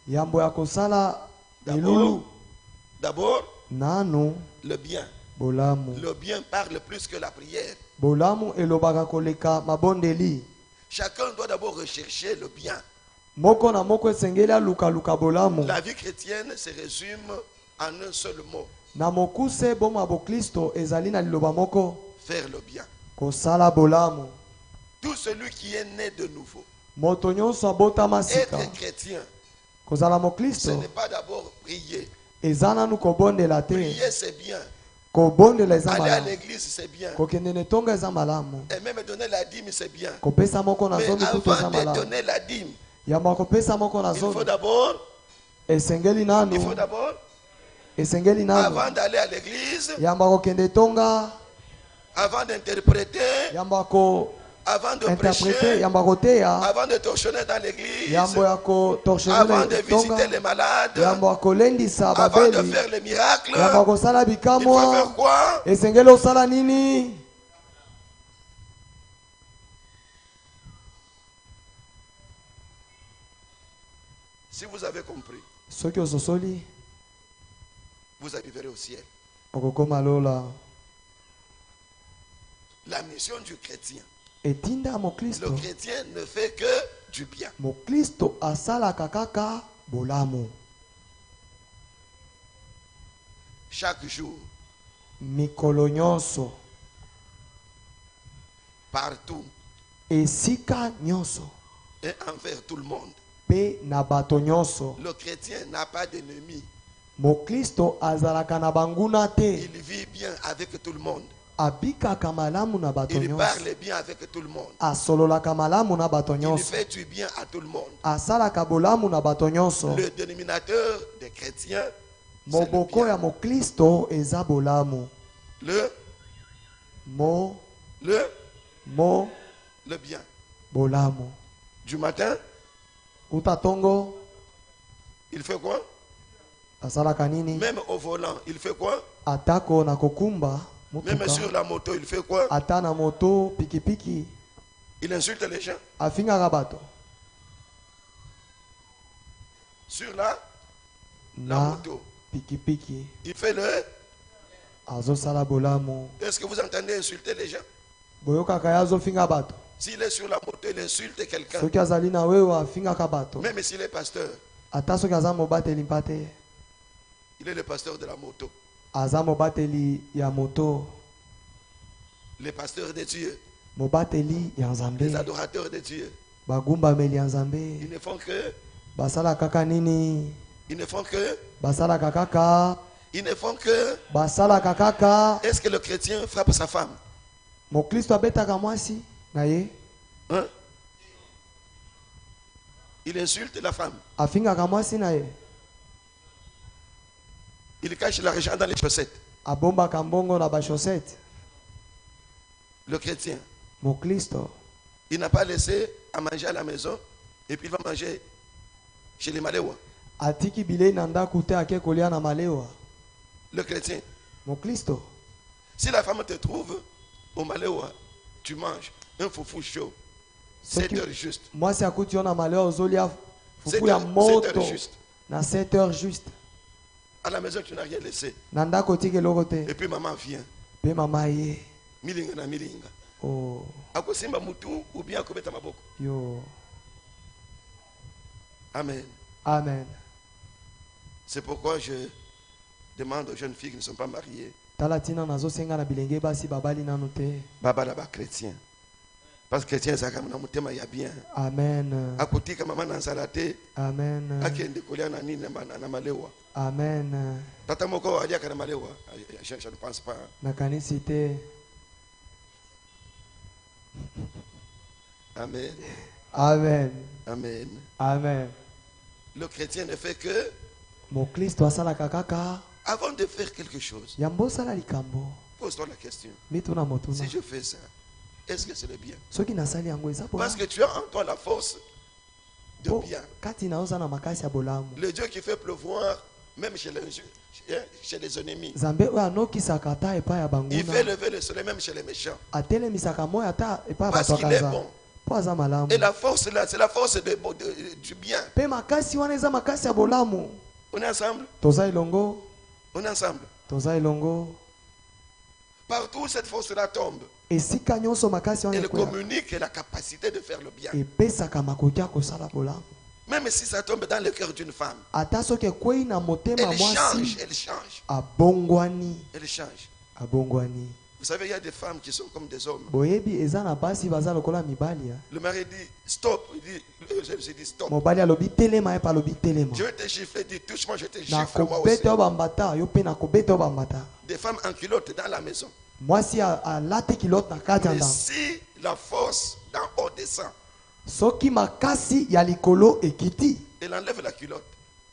Yambo ya kosala D'abord, elulu. Nanu le bien. bolamu. Le bien parle plus que la prière. Bolamu elobaka koleka mabondeli. Chacun doit d'abord rechercher le bien. Moko na moko esengeli aluka luka bolamu. La vie chrétienne se résume en un seul mot. Na mokuse boma bo Kristo ezali na liloba moko. Faire le bien. Kosala bolamu. Tout celui qui est né de nouveau. Moto nyonso abotama sika. Être chrétien, Kozala mo ce Kristo. n'est pas d'abord prier. Ezana nu kobondela te. Prier, c'est bien. Kobondela eza Aller à malamu. l'église, c'est bien. Kokende netonga eza malamu. Et même donner la dîme, c'est bien. Kopesa moko na Mais zomi kutu eza avant de malamu. donner la dîme, Yamba kopesa moko na il faut zomi. d'abord, Esengeli nanu. Esengeli nanu. avant d'aller à l'église, Yamba kokende tonga. avant d'interpréter, Yamba ko avant de interpréter. prêcher, Yamba koteya. avant de torchonner dans l'église, Yambo ya ko avant torshonela de visiter tonga. les malades, Yamba kolendisa avant de babeli. faire les miracles, Yamba kosala il faut bikamwa. faire quoi? Esengeli osala nini? Si vous avez compris, Soki ososoli vous arriverez au ciel. okokoma lola. La mission du chrétien. Etinda Le mokristo. chrétien ne fait que du bien. Mokristo asalaka kaka bolamu. Chaque jour, Mikolo nyonso. partout Esika nyonso. et envers tout le monde. Pe na bato nyonso. Le chrétien n'a pas d'ennemi. Mokristo azalaka na banguna te. Il vit bien avec tout le monde. Abikaka malamu na bato Il nyonso. parle bien avec tout le monde. Asololaka malamu na bato Il nyonso. fait du bien à tout le monde. Asalaka bolamu na bato nyonso. Le dénominateur des chrétiens, c'est le Moboko ya bien. mokristo eza bolamu. Le bien. Bolamu. Du matin, Utatongo il fait quoi? asalaka nini? Même au volant, il fait quoi? Atako na kokumba Même mutuka. sur la moto, il fait quoi? Ata na moto pikipiki Il insulte les gens. afingaka bato. Sur la Na moto, pikipiki il fait le... azosala bolamu. Est-ce que vous entendez insulter les gens? Boyokaka ye azofinga bato. S'il est sur la moto, il insulte quelqu'un. Soki azali na wewe afingaka bato. Même s'il est pasteur, Ata soki aza mobateli mpa te. il est le pasteur de la moto. Aza mobateli ya moto. Les pasteurs de Dieu, Mobateli ya les Nzambe. adorateurs de Dieu, Bagumbameli ya ils Nzambe. ne font que... Basala kaka nini? Ils ne font que... Basala kaka. Ils ne font que... Basala kaka. Est-ce que le chrétien frappe sa femme? Mokristo abetaka mwasi na ye. Hein? Il insulte la femme. Afingaka mwasi na ye. Il cache l'argent dans les chaussettes. Abombaka mbongo na ba chaussette. Le chrétien, Mokristo il n'a pas laissé à manger à la maison et puis il va manger chez les Maléwa. atiki bilei na ndaku te ake kolia na malewa. Le chrétien, Mokristo si la femme te trouve au Maléwa, tu manges un foufou chaud. 7 heures juste. mwasi akuti yo na malewa ozolia 7 fufu ya heures moto juste. na 7 heures juste. À la maison, tu n'as rien laissé. Na ndako otiki eloko te. Et puis maman vient. Pe mama ye. Milinga na milinga. Oh Akosimba mutu ou bien akobeta maboko. yo. Amen. Amen. C'est pourquoi je demande aux jeunes filles qui ne sont pas mariées, Tala tina nazosenga na bilenge basi babali nanu te. baba là-bas chrétien. Parce que chrétien ça comme na mutema ya bien. Amen. Akotika mama na nzalate, Amen. akende kolia na nini na malewa. Amen. Tata moko alia kana malewa. Je ne pense pas. Na kanisi te. Amen. Amen. Amen. Amen. Le chrétien ne fait que Mokristo asalaka kaka avant de faire quelque chose. yambo sala likambo. Pose-toi la question. Mituna motuna. Si je fais ça, est-ce que c'est le bien? Soki nasali yango eza Parce bola. que tu as en toi la force de Po bien. kati na oza na makasi ya bolamu. Le Dieu qui fait pleuvoir, même chez les ennemis. Nzambe oyo anokisaka ata epai ya Il fait banguna. lever le soleil même chez les méchants. Atelemisaka moyo ata epai ya Parce bato qu'il est akanza. bon. po aza malamu. Et la force là, c'est la force du bien. Pe makasi wana eza makasi ya bolamu. On est ensemble? Toza elongo. On est ensemble. Toza elongo. Partout où cette force-là tombe, Esika nyonso makasi wana elle ekoya. communique la capacité de faire le bien. Epesaka makoki ya kosala bolamu. Même si ça tombe dans le cœur d'une femme, Ata soki ekwei na motema elle change, mwasi. elle change, Abongwani. elle change. Abongwani. Vous savez, il y a des femmes qui sont comme des hommes. Boyebi eza na basi baza lokola mibali. Le mari dit stop, il dit, je dis stop. Mobali alobi telema ye palobi telema. Je vais te gifler, dit touche-moi, je te Na gifle moi aussi. kobeta yo bambata, yo pe na kobeta yo bambata. Des femmes en culotte dans la maison. Mwasi alati kilote na kati ya Mais ndako. si la force d'en haut descend, Soki makasi ya likolo ekiti, elle enlève la culotte,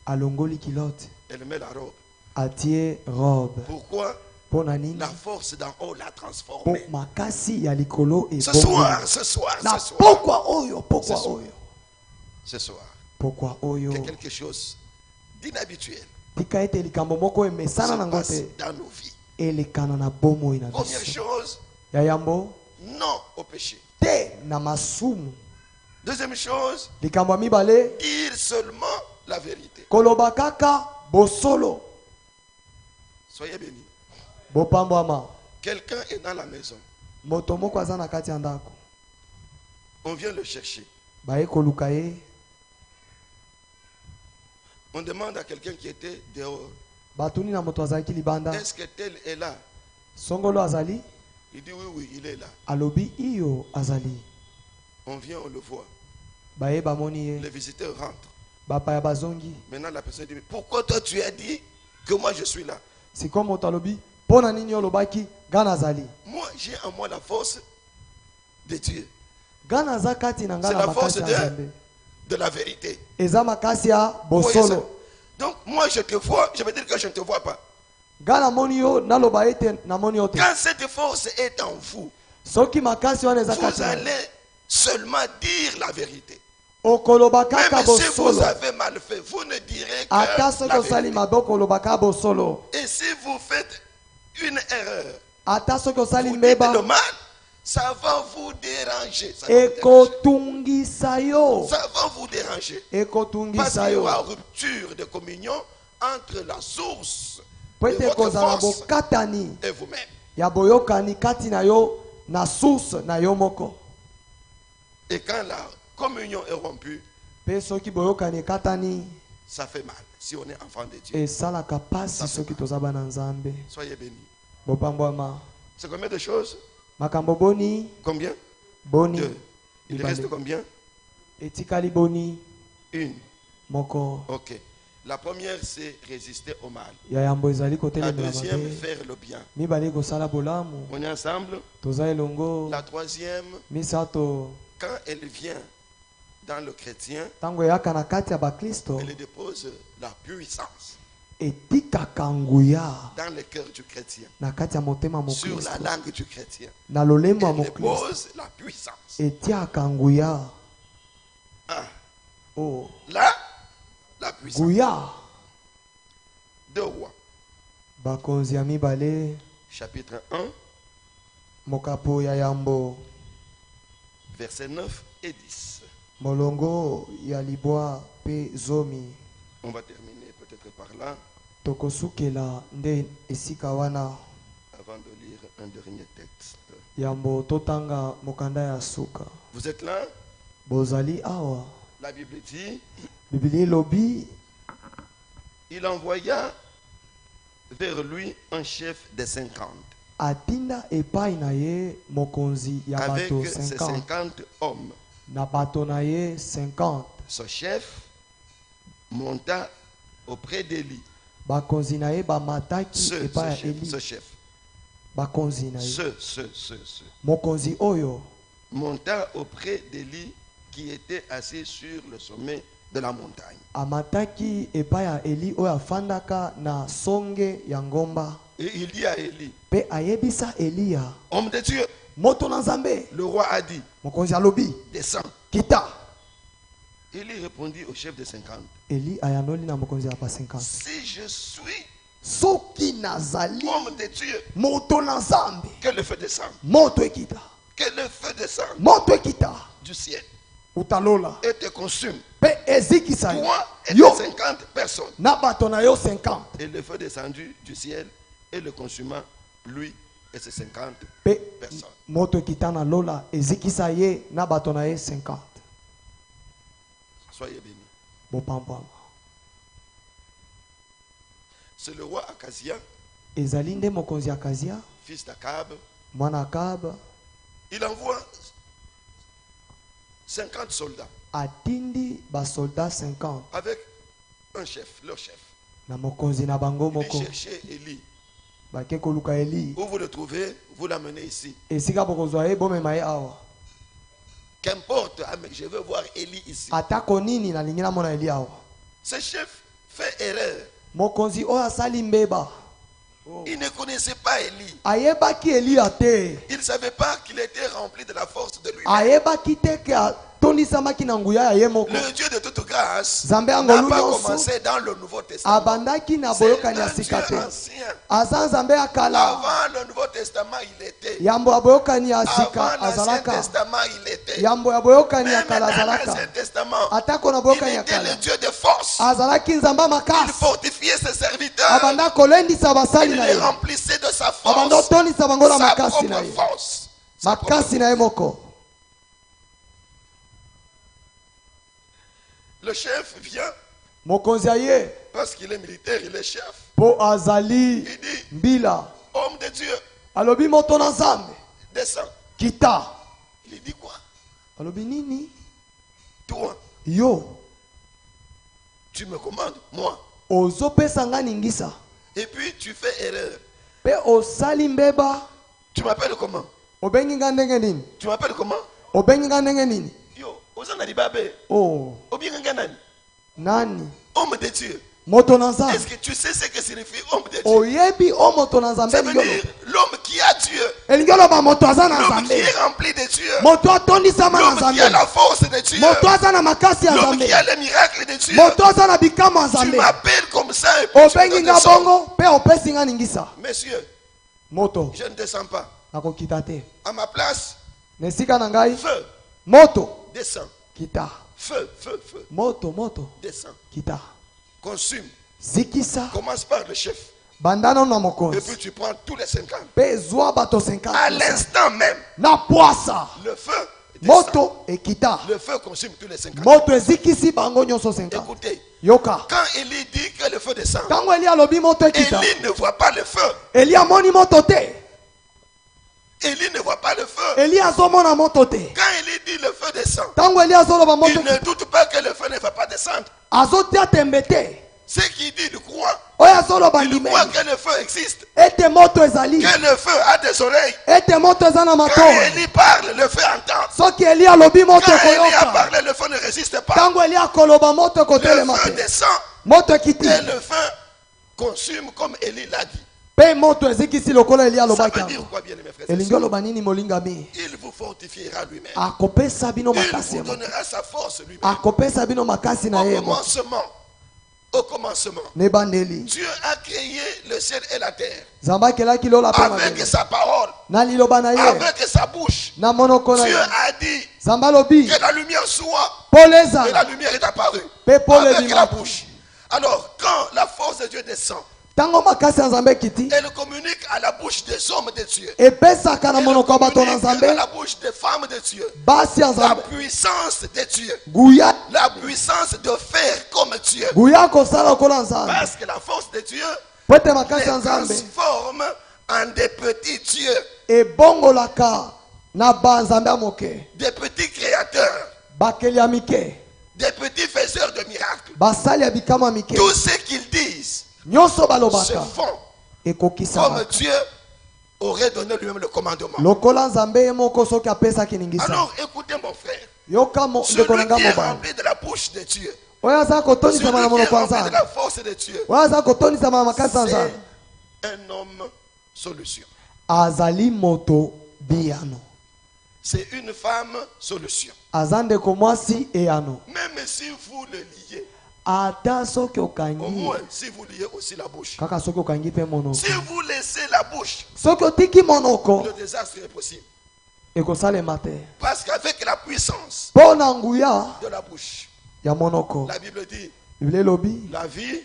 alongoli kilote, elle met la robe. atie robe. Pourquoi? Pona nini? La force d'en haut l'a Po transformée. makasi ya likolo Ce ebongoli. soir, ce soir, Na ce soir, pokwa oyo, pokwa Ce soir. oyo. ce soir, Pokwa oyo. qu'il y a quelque chose d'inhabituel Tika ete likambo moko emesana se na passe ngote dans nos vies. elekana na bomoi na Première biso. chose, Ya yambo non au péché. te na masumu. Deuxième chose, Likambo ya mibale dire seulement la vérité. koloba kaka bosolo. Soyez bénis. Bopambwama. Quelqu'un est dans la maison. Moto moko aza na kati ya ndako. On vient le chercher. Baye koluka ye. On demande à quelqu'un qui était dehors, Batuni na moto azalaki libanda. est-ce que tel est là? Songolo azali. Il dit oui, oui, il est là. Alobi iyo azali. On vient, on le voit. Baye bamoni ye. Les visiteurs rentrent. Bapaya bazongi. Maintenant, la personne dit, mais pourquoi toi tu as dit que moi je suis là? Siko moto alobi. Pona nini olobaki gana azali. Moi, j'ai en moi la force de Dieu, Gana aza kati na C'est ngana la force makasi ya de- Nzambe. de la vérité. Eza makasi ya Vous voyez ça? bosolo. Donc, moi je te vois, je veux dire que je ne te vois pas. Gana moni yo naloba ete na moni yo te. Quand cette force est en vous, Soki makasi wana eza vous kati na. allez seulement dire la vérité. Okoloba kaka Même si vous bosolo. avez mal fait, vous ne direz Ata que soki la osali vérité. mabe okoloba kaka bosolo. Et si vous faites une erreur, Ata soki osali vous dites le mbeba mal, ça va vous déranger. Ça va vous déranger. ekotungisa yo. Ça va vous déranger. Parce Ekotungisa qu'il y yo. aura rupture de communion entre la source Po de ete votre kozala force bokatani et vous-même. ya boyokani kati na yo na source na yo moko. Et quand la communion est rompue, Pe soki boyokani ekatani ça fait mal si on est enfant de Dieu. esalaka pasi soki toza bana Nzambe. Soyez bénis. Bopambwama. C'est combien de choses? Makambo boni Combien? boni Deux. Il Ibale. reste combien? etikali boni Une. moko. Ok. La première, c'est résister au mal. Ya yambo ezali La kotelemela deuxième, mabe. faire le bien. Mibale kosala bolamu. On est ensemble. Toza elongo. La troisième, Misato. quand elle vient dans le chrétien, Tango eyaka na kati ya bakristo elle dépose la puissance etikaka nguya dans le cœur du chrétien, na kati ya motema sur mokristo. la langue du chrétien. Na lolemo ya Elle mokristo dépose la puissance. etiaka nguya. Ah, Oh, là, la puissance. nguya. Deux rois, Bakonzi ya mibale chapitre 1, mokapo ya yambo versets 9 et 10. molongo ya libwa pe zomi. On va terminer peut-être par là, Tokosukela nde esika wana avant de lire un dernier texte. yambo totanga mokanda ya suka. Vous êtes là? Bozali awa. La Bible dit, Bibili lobi il envoya vers lui un chef de 50, atinda epai na ye mokonzi ya avec bato ses 50 50 hommes. na bato na ye 50. Ce chef monta auprès d'Élie. Bakonzi na ye bamataki epai ya Eli. Ce chef, Bakonzi na ye ce mokonzi oyo monta auprès d'Élie qui était assis sur le sommet de la montagne. amataki epai ya Eli oyo afandaka na songe ya ngomba. Et il dit à Élie, Pe ayebisa Eliya homme de Dieu, moto na Nzambe. le roi a dit, Mokonzi alobi descends. kita. Élie répondit au chef de 50, Eli ayanoli na mokonzi ya ba 50. si je suis Soki nazali homme de Dieu, moto na Nzambe que le feu descende. moto ekita. que le feu descende moto ekita du ciel utalola et te consume. pe ezikisa yo Toi et yo tes 50 personnes. na bato na yo 50 Et le feu descendu du ciel et le consumant, lui et ses 50 pe personnes. moto ekita na lola ezikisa ye na bato na ye 50. Soyez bénis. Bopambwama C'est le roi Akazia, ezali nde mokonzi Akazia fils d'Akab. mwana Akab Il envoie 50 soldats atindi basoldat 50 avec un chef, leur chef. na mokonzi na bango Il moko cherchait Élie. bake koluka Eli Où vous le trouvez, vous l'amenez ici. esika bokozwa ye bomema ye awa Qu'importe, je veux voir Élie ici. atako nini nalingi namona Eli awa. Ce chef fait erreur. Mokonzi oyo asali mbeba Il ne connaissait pas Élie. ayebaki Eliya te Il ne savait pas qu'il était rempli de la force de lui. ayebaki te ke atondisamaki na nguya ya ye moko. Le Dieu de toute grâce Nzambe n'a angolu pas nyonso commencé dans le Nouveau Testament. abandaki na C'est boyokani ya un sika Dieu te ancien. aza nzambe ya kala Avant le Nouveau Testament, il était. yambo ya boyokani ya Avant sika l'Ancien azalaka Testament, il était. yambo ya boyokani ya Même kala dans azalaka l'Ancien Testament, atako na il boyokani ya était le kala Dieu de force. azalaki nzambe ya Il makasi fortifiait ses serviteurs. abanda kolendisa basali Il na les ye remplissait de sa abanda force. otondisa bango na Sa makasi na propre ye force. Sa propre makasi na ye moko. Le chef vient Mokonzi aye parce qu'il est militaire, il est chef. po azali Il dit, mbila homme de Dieu, alobi moto na nzambe descends. kita Il dit quoi? alobi nini Toi, yo tu me commandes, moi. ozopesa nga ningisa Et puis tu fais erreur. pe osali mbeba Tu m'appelles comment? obengi nga ndenge nini Tu m'appelles comment? obengi nga ndenge nini Yo, Ozana Libabe, oh Obianganani, nani homme de Dieu. moto na nzambe Est-ce que tu sais ce que signifie homme de Dieu? oyebi o moto na nzambe Ça veut elingi dire l'homme qui a Dieu, elingi oloba moto aza na l'homme qui nzambe est rempli de Dieu, moto atondisama na l'homme qui a nzambe la force de Dieu, moto aza na makasi ya l'homme nzambe qui a les miracles de Dieu. moto aza na bikamwa ya Tu nzambe m'appelles comme ça et puis tu me obengi donnes nga des sorts. bongo pe opesi nga ningisa Messieurs, moto je ne descends pas. nakokita te À ma place, na esika na ngai feu, moto descends. kita Feu, feu, feu, moto descends. kita Consume. zikisa Commence par le chef. banda nano na Et mokonzi puis tu prends tous les 50. pe zwa bato 50 À l'instant même, na pwasa le feu descend. moto ekita Le feu consume tous les 50. moto ezikisi bango nyonso 50. Écoutez, yoka quand Élie dit que le feu descend, ntango eli alobi moto ekita Élie ne voit pas le feu. eli amoni moto te Élie ne voit pas le feu. eli azomona moto te Quand Élie dit le feu descend, ntango eli azoloba moto il ne doute pas que le feu ne va pas descendre. azotia tembe te Ce qu'il dit, il croit. oyo azoloba Il ndimeli croit que le feu existe. ete moto ezali Que le feu a des oreilles. ete moto eza na Quand mato Élie parle, le feu entend. soki eli alobi moto Quand Élie a ekoyoka parlé, le feu ne résiste pas. ntango eli akoloba moto Le ekotelema feu te descend moto ekiti et le feu consume comme Élie l'a dit. mpe moto ezikisi lokola eli Ça alobaki veut dire yango quoi, bien mes frères et elingi sœurs? oloba nini molingami Il vous fortifiera lui-même. akopesa bino Il makasi vous ya moto donnera sa force lui-même. akopesa bino makasi na ye moto Au commencement, nebandeli Dieu a créé le ciel et la terre nzambe akelaki lola mpe avec mabele sa parole, na liloba na ye avec sa bouche. na monoko na Dieu ye a dit nzambe alobi que la lumière soit pole et la ezala lumière est apparue mpe pole avec la ebimaki bouche. Alors, quand la force de Dieu descend, ntango makasi ya nzambe ekiti elle communique à la bouche des hommes de Dieu. epesaka na Elle monoko ya bato na communique nzambe à la bouche des femmes de Dieu. basi ya La nzambe puissance de Dieu. guya La puissance de faire comme Dieu. guya kosala lokola nzambe Parce que la force de Dieu po ete les makasi ya nzambe transforme en des petits dieux, ebongolaka na banzambe ya moke des petits créateurs, bakeli ya mike des petits faiseurs de miracles. basali ya bikama mike Tout ce qu'ils disent nyonso se balobaka font ekokisama comme Dieu aurait donné lui-même le commandement. lokola nzambe ye moko soki apesaki ningisa Alors écoutez mon frère, yoka ndeko na celui nga qui est mobali rempli de la bouche de Dieu, oyo aza celui kotonisama na qui est monoko ya rempli de nzambe la force de Dieu, oyo aza kotonisama na makasi ya nzambe c'est un homme solution. azali moto biyano C'est une femme solution. aza ndeko mwasi eyano Même si vous le liez, ata soki au okangi moins si vous liez aussi la bouche. kaka soki okangi mpe monoko Si vous laissez la bouche, soki otiki monoko le désastre est possible. ekosalema te. Parce qu'avec la puissance Mpo na nguya de la bouche, ya monoko. la Bible dit, Biblia elobi la vie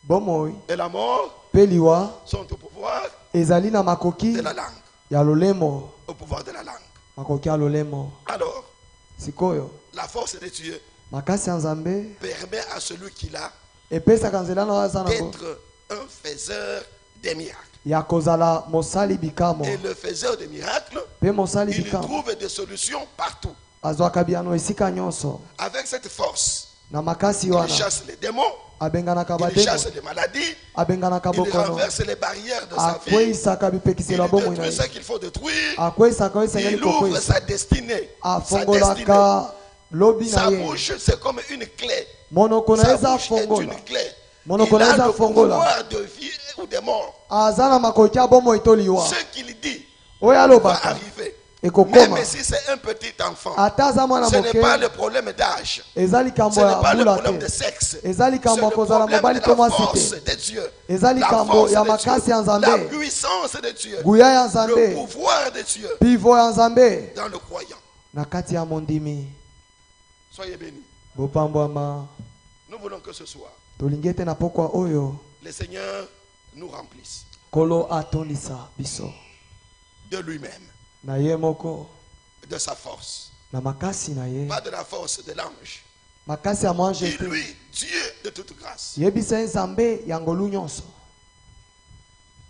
bomoi et la mort mpe liwa sont au pouvoir ezali na makoki de la langue. ya lolemo. Au pouvoir de la langue. Makoki ya lolemo. Alors, Sikoyo la force de Dieu makasi ya Nzambe permet à celui qui l'a epesaka nzela na waza nango d'être un faiseur des miracles. ya kozala mosali bikamo. Et le faiseur des miracles, Mpe mosali il bikamo trouve des solutions partout. azwaka biano esika nyonso. Avec cette force, Na makasi il wana chasse les démons, abenganaka il bademo, chasse les maladies, abenganaka il bokono, renverse les barrières de sa vie, akweyisaka il bipekiselo ya bomoi na détruit ye, ce qu'il faut détruire, akweyisaka oyo esengeli il ouvre kokweyisa, sa destinée. Sa destinée. afongolaka lobi na Sa ye. bouche, c'est comme une clé. Monoko na Sa ye eza bouche est fongola, une clé. monoko Il na ye a eza le fongola, pouvoir de vie ou de mort. aza na makoki ya bomoi to liwa. Ce qu'il dit Oyo va alobaka arriver. ekokoma. Même si c'est un petit enfant, Ata aza mwana ce n'est pas moke le problème d'âge. eza Ce likambo n'est ya pas le mbula problème de te, sexe. eza C'est likambo le ya kozala problème mobali de to la mwasi force te, de Dieu. eza La likambo force ya de makasi ya Dieu. La Nzambe, puissance de Dieu. nguya ya Le Nzambe, pouvoir de Dieu pivo ya Nzambe dans le croyant. na kati ya mondimi. Soyez bénis. Bopambwama Nous voulons que ce soir, tolingi ete na pokwa oyo le Seigneur nous remplisse Kolo atondisa biso de lui-même, na ye moko, de sa force. na makasi na ye, Pas de la force de l'ange. makasi ya mwanje te. Dis-lui, Dieu de toute grâce, Yebisa ye Nzambe ya ngolu nyonso,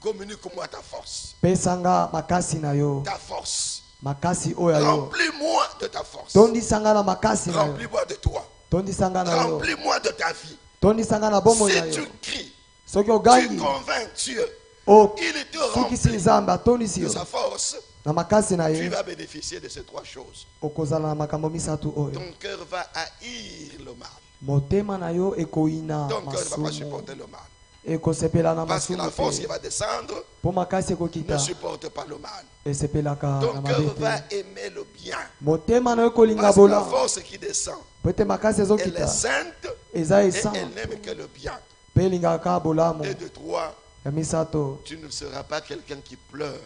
communique-moi ta force. pesanga makasi na yo, Ta force. makasi oyo ya yo, Remplis-moi de ta force. tondisanga na makasi na yo, Remplis-moi de toi. tondisanga na yo, Remplis-moi de ta vie. tondisanga na bomoi na Si yo. tu cries, Soki tu ogangi convaincs Dieu, il te osukisi remplit Nzambe atondisi de yo sa force. na makasi na Tu ye, vas bénéficier de ces trois choses. okozala na makambo misatu oyo. Ton cœur va haïr le mal. Motema na yo ekoyina Ton cœur ne va pas masumu, supporter le mal. ekosepela na Parce que la masumu force qui te, va descendre mpo makasi ne ekokita supporte pas le mal. esepelaka na Ton cœur mabe va te. aimer le bien. Motema na yo ekolinga Parce que la bola, force qui descend, po ete makasi elle est ezokita sainte eza et esa, elle n'aime que le bien. mpe elingaka bolamu. Et de toi, Ya misato tu ne seras pas quelqu'un qui pleure.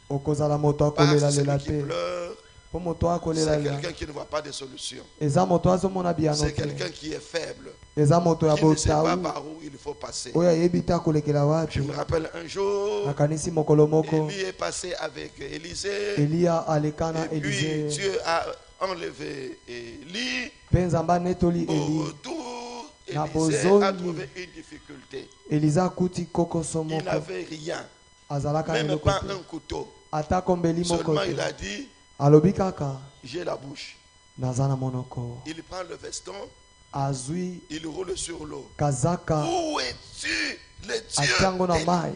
okozala moto Parce que akolelalela celui qui te, pleure, mpo moto c'est akolelalela quelqu'un qui ne voit pas de solution. eza moto azomona biano C'est te, quelqu'un qui est faible, eza moto ya qui ne sait pas botau par où il faut passer. oyo ayebi te akolekela Je wapi. me rappelle un jour, Nakanisi mokolo moko Élie est passé avec Élisée, Eliya aleka na et puis Elize, Dieu a enlevé Élie. mpe Nzambe anetoli Au Eli. retour, Na Élisée a bozongi. trouvé une difficulté. Eliza akuti kokoso Il moko, n'avait rien, azalaka na même eloko pas te, un couteau. ata kombeli moko Seulement il te, a dit, alobi kaka j'ai la bouche. naza na monoko. Il prend le veston, Azwi il roule sur l'eau. kazaka Où es-tu, le Dieu atiango na d'Élie? mai,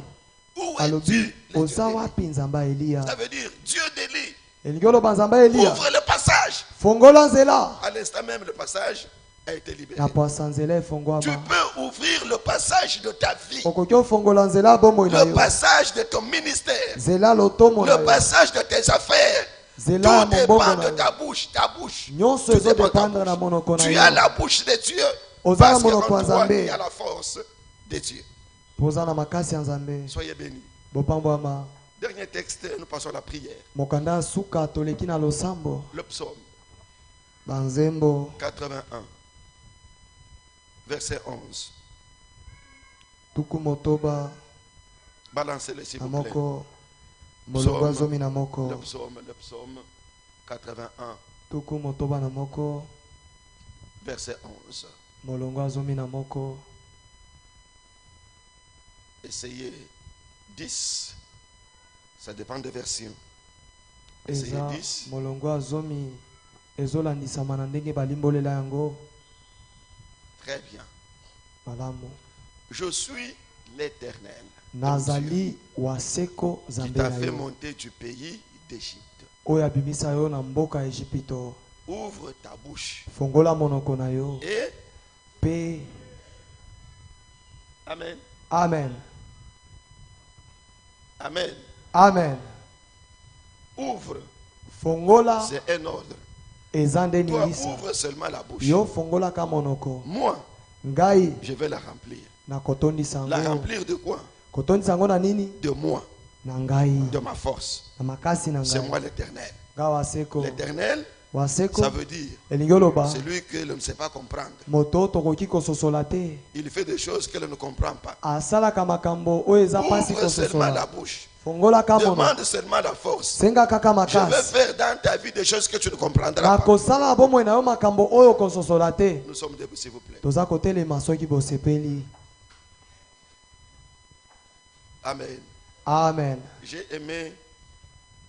Où alobi es-tu, le Dieu oza d'Élie? wapi Nzambe ya Eliya. Ça veut dire Dieu d'Élie. Elingi oloba Nzambe ya Eliya, Ouvre le passage. fongola nzela. À l'instant même, le passage a été libéré. Na poasa nzela Tu efongwama, peux ouvrir le passage de ta vie, okoki ofongola nzela bomoi na le yo, passage de ton ministère, nzela lotomo na le yo, passage de tes affaires. nzela ya Tout mobongo dépend na de yo. ta bouche. Ta bouche. Nyonso Tout dépend de ta ezodépendre na bouche. monoko na Tu as yo, la bouche de Dieu. oza na Parce que monoko ya en toi, il Nzambe, y a la force de Dieu. oza na makasi ya Nzambe. Soyez bénis. Bopambwama. Dernier texte, nous passons à la prière. Mokanda ya suka toleki na losambo, Le psaume banzembo 81, verset 11. tuku motoba Balancez-le s'il na vous plaît. moko, molongo ya zomi na Le moko, psaume 81, tuku motoba na moko, verset 11. molongo ya zomi na moko. Essayez 10. Ça dépend des versions. Essayez Eza 10. molongo ya zomi ezolandisama na ndenge balimbolela yango Très bien. malamu. Je suis l'Éternel, ton Dieu, Nazali waseko qui Nzambe t'a na fait yo, monter du pays d'Égypte. oyo abimisa yo na mboka ya Ejipito. Ouvre ta bouche. Fongola monoko na yo, Et, pe Amen, amen, Amen. amen. Ouvre, Fongola c'est un ordre. eza nde Toi, ningisa. ouvre seulement la bouche. Yo fongolaka monoko, Moi, ngai je vais la remplir. na kotondisa La yango. remplir de quoi? Kotondisa yango na nini? De moi, Na ngai, de ma force. na makasi na C'est ngai. moi l'Éternel. Ngai ka waseko L'éternel, waseko ça veut dire elingi oloba celui que l'on ne sait pas comprendre. moto tokoki kososola te Il fait des choses que l'on ne comprend pas. asalaka makambo oyo eza mpasi Ouvre seulement la kososola bouche. fongolaka mono Demande seulement la force. senga kaka Je vais makasi faire dans ta vie des choses que tu ne comprendras pas. nakosala bomoi na yo makambo oyo kososola te Nous sommes debout, s'il vous plaît. toza kotelema soki bosepeli. Amen. Amen. J'ai aimé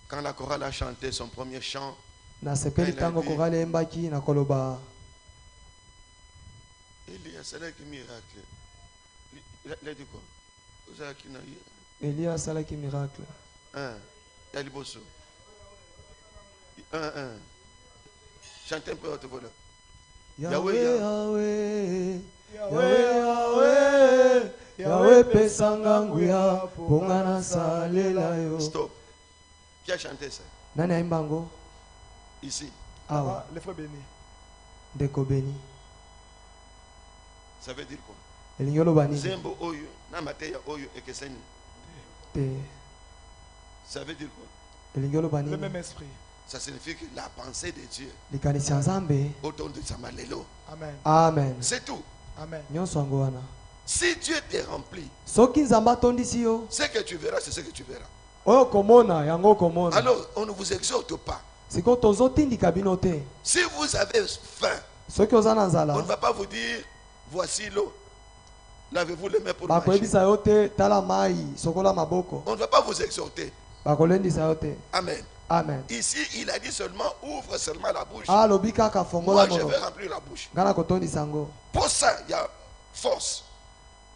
quand la chorale a chanté son premier chant. nasepeli ntango korali eyembaki na koloba Elias, c'est là qui miracle. Il a dit quoi? Vous avez qui n'a eu? Eliya asalaki miracle. Yaliboso. 1-1. Chantez un peu votre voix. Yahweh, Yahweh, Yahweh, Yahweh, Yahweh pesanga nguya ponga nasalela yo. Stop. Qui a chanté ça? Nani aimba ngo? Ici. Awa. Les frères bénis. Ndeko Beni. Ça veut dire quoi? Elingi oloba nini? Zembo oyo, na mateya oyo ekeseni. Te. Ça veut dire quoi? Elingi oloba Le nini? même esprit. Ça signifie que la pensée de Dieu Likanisi ya Nzambe. autour de Samalelo. Amen. Amen. C'est tout. Amen. Nyonso yango wana. Si Dieu te remplit, Soki Nzambe atondisi yo, ce que tu verras, c'est ce que tu verras. oyo komona yango komona. Alors, on ne vous exhorte pas. Sikoyo tozotindika bino te. Si vous avez faim, Soki oza na on ne nzala, va pas vous dire, voici l'eau. Lavez-vous les mains pour manger. bakoyebisa yo te tala mai sokola maboko. On ne va pas vous exhorter. Bakolendisa yo te. Amen. Amen. Ici, il a dit seulement, ouvre seulement la bouche. alobi kaka Moi, fongola je mono vais remplir la bouche. nga na kotondisa yango. Pour ça, il y a force.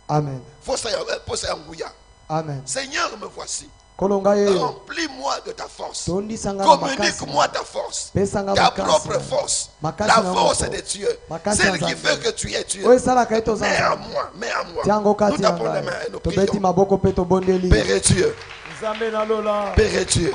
Amen. Pour ça, il y a ngouya. Amen. Seigneur, me voici. kolonga yeyo Remplis-moi de ta force. tondisa nga na makasi. Communique-moi ta force. Pesa nga Ta makasi. propre force. Makasi La na force moko. de Dieu. Makasi Celle ya qui Nzambe. fait que tu es Dieu. oyo esalaka ye toza Mets en Nzambe. moi. Mets en moi. tiango Nous kati ya tapons les mains ngai et nous tobeti prions. maboko mpe tobondeli. Père Dieu. Nzambe na lola. Père Dieu.